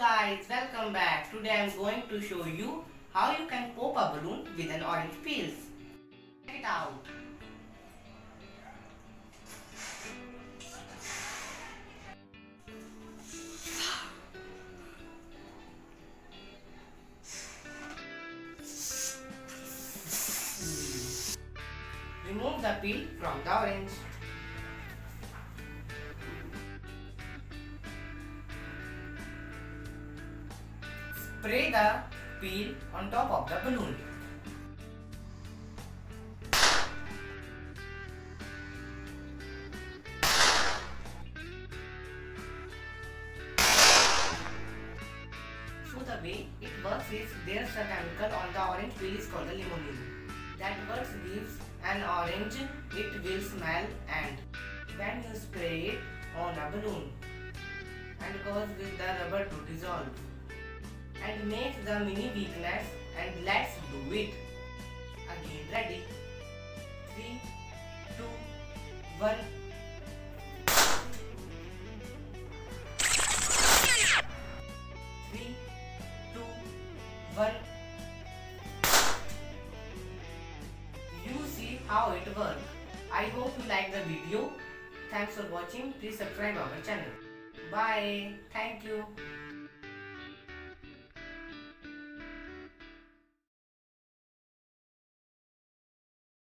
guys, welcome back. Today I am going to show you how you can pop a balloon with an orange peels. Check it out. Remove the peel from the orange. Spray the peel on top of the balloon. So the way it works is there's a chemical on the orange peel is called the limonene. That works gives an orange, it will smell, and when you spray it on a balloon and cause with the rubber to dissolve and make the mini weakness, and let's do it. Again, ready? 3, 2, 1. 3, 2, 1. You see how it works. I hope you like the video. Thanks for watching. Please subscribe our channel. Bye. Thank you.